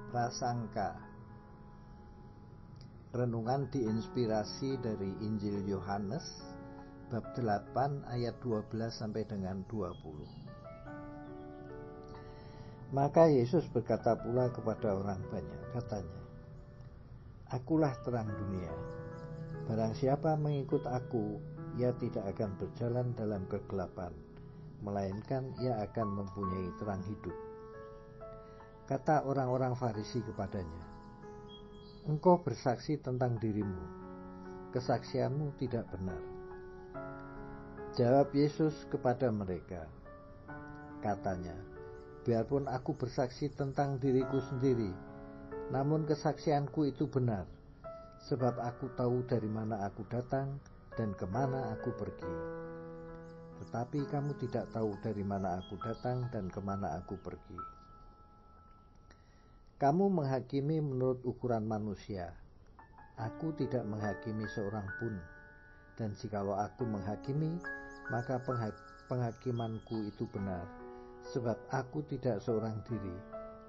Prasangka. Renungan diinspirasi dari Injil Yohanes bab 8 ayat 12 sampai dengan 20. Maka Yesus berkata pula kepada orang banyak, katanya, "Akulah terang dunia. Barang siapa mengikut aku, ia tidak akan berjalan dalam kegelapan, melainkan ia akan mempunyai terang hidup." Kata orang-orang Farisi kepadanya, "Engkau bersaksi tentang dirimu, kesaksianmu tidak benar." Jawab Yesus kepada mereka, katanya, "Biarpun aku bersaksi tentang diriku sendiri, namun kesaksianku itu benar, sebab aku tahu dari mana aku datang dan kemana aku pergi. Tetapi kamu tidak tahu dari mana aku datang dan kemana aku pergi. Kamu menghakimi menurut ukuran manusia. Aku tidak menghakimi seorang pun, dan jikalau aku menghakimi, maka penghakimanku itu benar, sebab aku tidak seorang diri,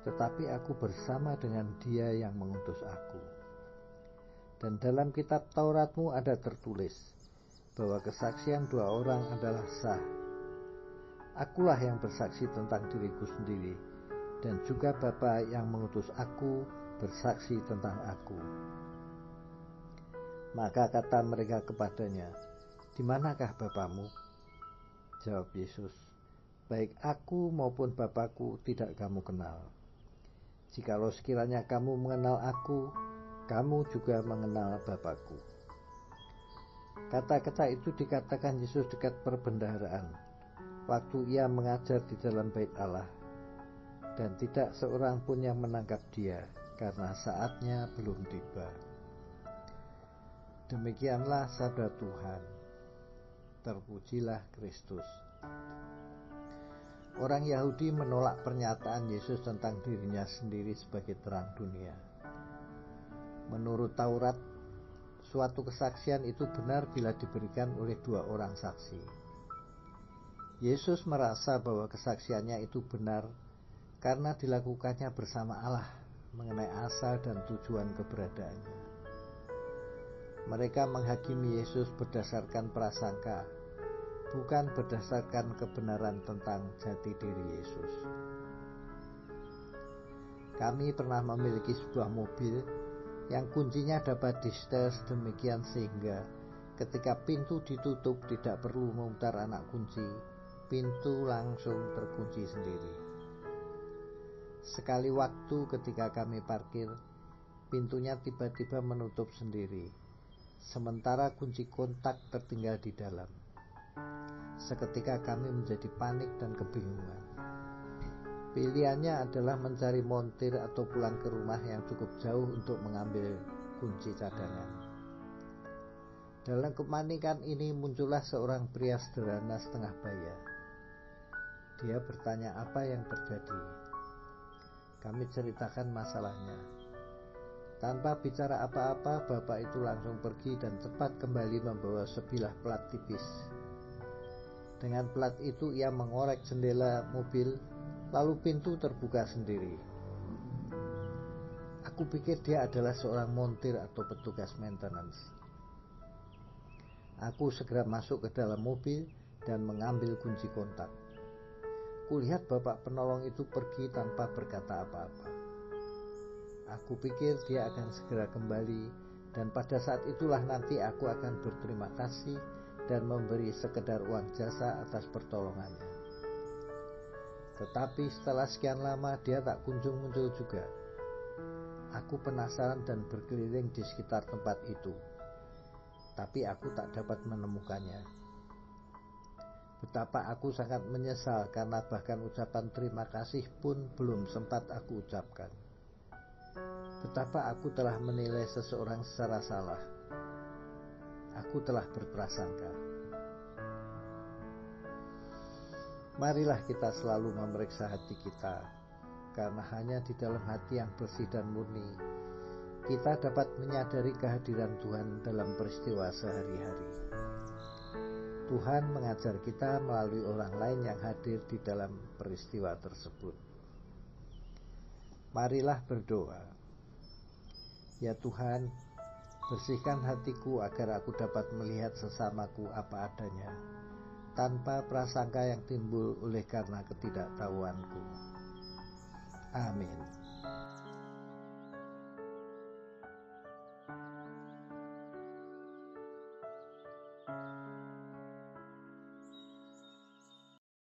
tetapi aku bersama dengan Dia yang mengutus aku. Dan dalam kitab Tauratmu ada tertulis bahwa kesaksian dua orang adalah sah. Akulah yang bersaksi tentang diriku sendiri, dan juga Bapa yang mengutus aku bersaksi tentang aku." Maka kata mereka kepadanya, "Di manakah Bapamu?" Jawab Yesus, "Baik aku maupun Bapakku tidak kamu kenal. Jikalau sekiranya kamu mengenal aku, kamu juga mengenal Bapakku." Kata-kata itu dikatakan Yesus dekat perbendaharaan, waktu ia mengajar di dalam bait Allah, dan tidak seorang pun yang menangkap dia, karena saatnya belum tiba. Demikianlah sabda Tuhan. Terpujilah Kristus. Orang Yahudi menolak pernyataan Yesus tentang dirinya sendiri sebagai terang dunia. Menurut Taurat, suatu kesaksian itu benar bila diberikan oleh dua orang saksi. Yesus merasa bahwa kesaksiannya itu benar karena dilakukannya bersama Allah mengenai asal dan tujuan keberadaannya. Mereka menghakimi Yesus berdasarkan prasangka, bukan berdasarkan kebenaran tentang jati diri Yesus. Kami pernah memiliki sebuah mobil yang kuncinya dapat disetel sedemikian sehingga ketika pintu ditutup tidak perlu memutar anak kunci, pintu langsung terkunci sendiri. Sekali waktu ketika kami parkir, pintunya tiba-tiba menutup sendiri, sementara kunci kontak tertinggal di dalam. Seketika kami menjadi panik dan kebingungan. Pilihannya adalah mencari montir atau pulang ke rumah yang cukup jauh untuk mengambil kunci cadangan. Dalam kepanikan ini muncullah seorang pria sederhana setengah baya. Dia bertanya apa yang terjadi. Kami ceritakan masalahnya. Tanpa bicara apa-apa, bapak itu langsung pergi dan cepat kembali membawa sebilah plat tipis. Dengan plat itu ia mengorek jendela mobil, lalu pintu terbuka sendiri. Aku pikir dia adalah seorang montir atau petugas maintenance. Aku segera masuk ke dalam mobil dan mengambil kunci kontak. Kulihat bapak penolong itu pergi tanpa berkata apa-apa. Aku pikir dia akan segera kembali, dan pada saat itulah nanti aku akan berterima kasih dan memberi sekedar uang jasa atas pertolongannya. Tetapi setelah sekian lama dia tak kunjung muncul juga. Aku penasaran dan berkeliling di sekitar tempat itu, tapi aku tak dapat menemukannya. Betapa aku sangat menyesal karena bahkan ucapan terima kasih pun belum sempat aku ucapkan. Betapa aku telah menilai seseorang secara salah. Aku telah berprasangka. Marilah kita selalu memeriksa hati kita, karena hanya di dalam hati yang bersih dan murni, kita dapat menyadari kehadiran Tuhan dalam peristiwa sehari-hari. Tuhan mengajar kita melalui orang lain yang hadir di dalam peristiwa tersebut. Marilah berdoa. Ya Tuhan, bersihkan hatiku agar aku dapat melihat sesamaku apa adanya, tanpa prasangka yang timbul oleh karena ketidaktahuanku. Amin.